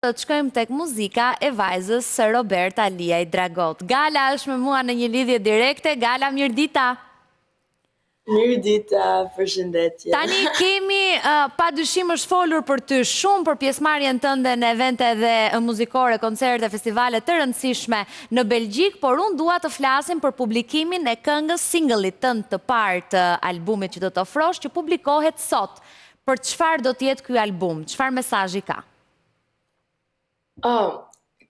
Të të shkojmë tek muzika e vajzës së Roberta Liaj Dragot. Gala është me mua në një lidhje direkte. Gala, mirë dita. Mirë dita, përshëndetje. Tani kemi, pa dyshim është folur për ty shumë për pjesëmarrjen tënde në evente dhe muzikore, koncerte, festivale të rëndësishme në Belgjik, por unë dua të flasim për publikimin e këngës singlit tënd të parë të albumit që do të ofrosh, që publikohet sot. Për çfarë do të jetë ky album? Çfarë mesazhi ka?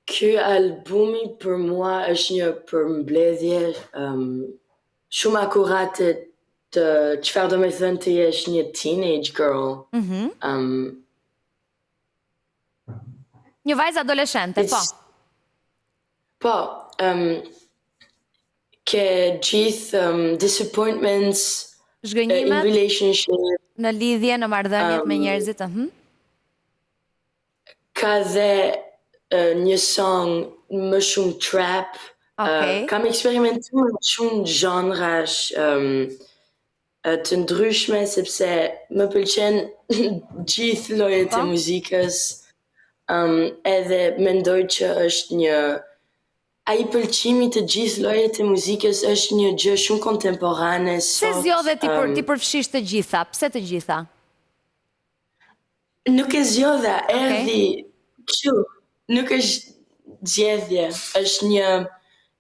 Ky albumi për mua është një përmbledhje shumë akurate të çfarë do me thënë të jesh një teenage girl. Një vajzë adoleshente, po. Po, ke gjithë disappointments in relationship. Në lidhje, në marrëdhëniet me njerëzit. Ka dhe një song më shumë trap. Kam eksperimentuar me shumë zhanrash të ndryshme, sepse më pëlqen gjithë llojet e muzikës. Edhe mendoj që është një ai pëlqimi të gjithë llojet e muzikës është një gjë shumë kontemporane. Pse zgjodhe ti përfshish të gjitha? Pse të gjitha? Nuk e zgjodha, erdhi kështu. Nuk është zgjedhje, është një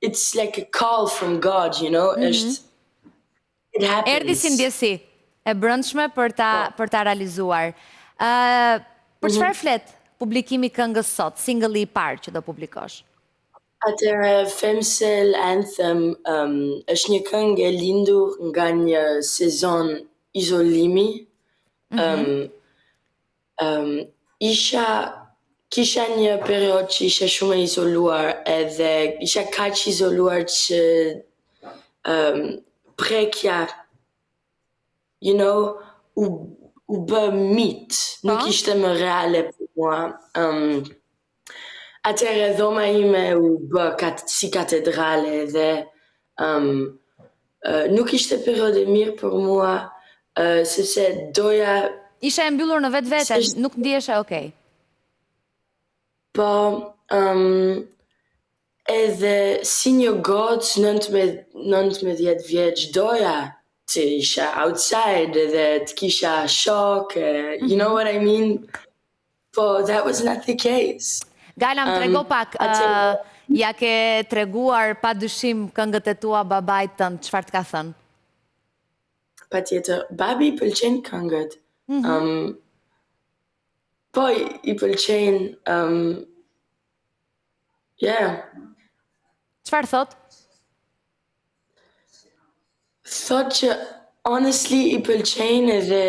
it's like a call from God, you know? Është it happens. Erdhi si ndjesi e brendshme për ta realizuar. Për çfarë flet publikimi këngës sot, singli i parë që do publikosh? Atëherë Femcell Anthem është një këngë e lindur nga një sezon izolimi. Kisha një periud që isha shumë e izoluar edhe isha kaq izoluar që prekja, you know, u bë mit, nuk ishte më reale për mua. Atëherë dhoma ime u bë si katedrale dhe nuk ishte periud e mirë për mua, sepse doja... Isha e mbyllur në vetvete, nuk ndihesha okay. Po, edhe si një gocë 19 vjeç doja të isha outside edhe të kisha shok, you know what I mean? Po, that was not the case. Gala, më trego pak, ja ke treguar pa dyshim këngët e tua babait tënd, çfarë të ka thënë? Patjetër, babi i pëlqen këngët. Po, i pëlqen, Çfarë thot? Thot që, honestly, i pëlqen edhe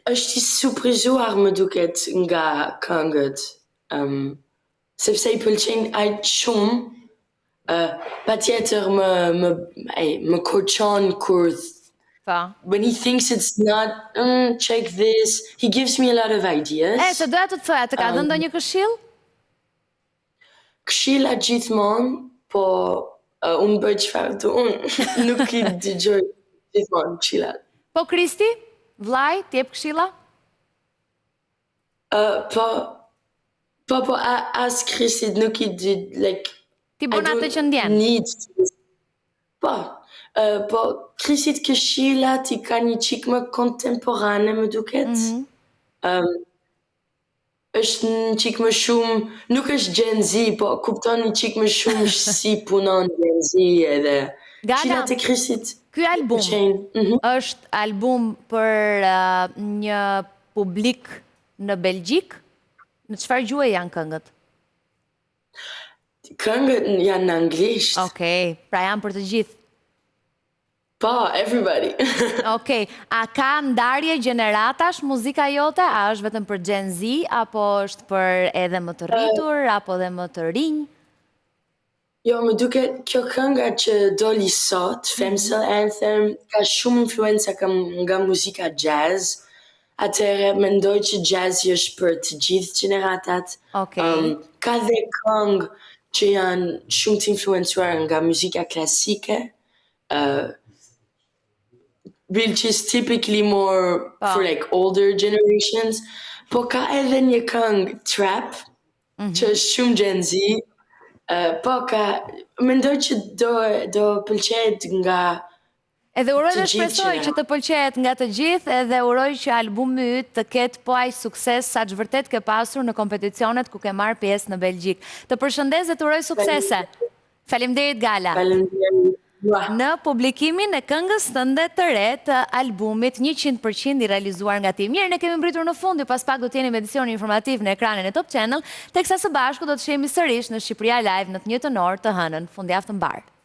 është i surprizuar më duket nga këngët. Sepse i pëlqen aq shumë, patjetër më koçon kur when he thinks it's not, check this, he gives me a lot of ideas. Se doja të thoya, të ka dhënë ndonjë këshill? Këshilla gjithmonë, po unë bëj çfarë do unë, nuk i dëgjoj gjithmonë këshillat. Po Kristi, vllai, të jep këshilla? Po, as Kristit nuk i di, like... Ti bën atë që ndjen? Po, Kristit këshillat i ka një çik më kontemporane, më duket. Është një çik më shumë, nuk është Gen Z, po kupton një çik më shumë si punon Gen Z edhe këshillat e Kristit. Ky album është album për një publik në Belgjik? Në çfarë gjuhë janë këngët? Këngët janë në anglisht. Okej, pra janë për të gjithë. Po, everybody. Okej, a ka ndarje gjeneratash muzika jote? A është vetëm për Gen Z, apo është për edhe më të rritur, apo edhe më të rinj? Jo, më duket kjo kënga që doli sot, Femcell Anthem, ka shumë influenca nga muzika jazz. Atëherë mendoj që jazzi është për të gjithë gjeneratat. Ka dhe këngë që janë shumë të influencuar nga muzika klasike. which is typically more for like older generations. Po ka edhe një këngë trap, që është shumë Gen Z. Po ka, mendoj që do pëlqejt nga edhe uroj dhe shpresoj që të pëlqejet nga të gjithë edhe uroj që albumi yt të ketë po aq sukses sa që vërtet ke pasur në kompeticionet ku ke marrë pjesë në Belgjik. Të përshëndes dhe të uroj suksese. Faleminderit Gala. Faleminderit. Në publikimin e këngës tënde të re të albumit 100% i realizuar nga ti. Mirë, ne kemi mbritur në fund, pas pak do t'jeni me edicionin informativ në ekranin e Top Channel, teksa së bashku do të shihemi sërish në Shqipëria Live në të njëjtën orë të hënën. Fundjavë të mbarë.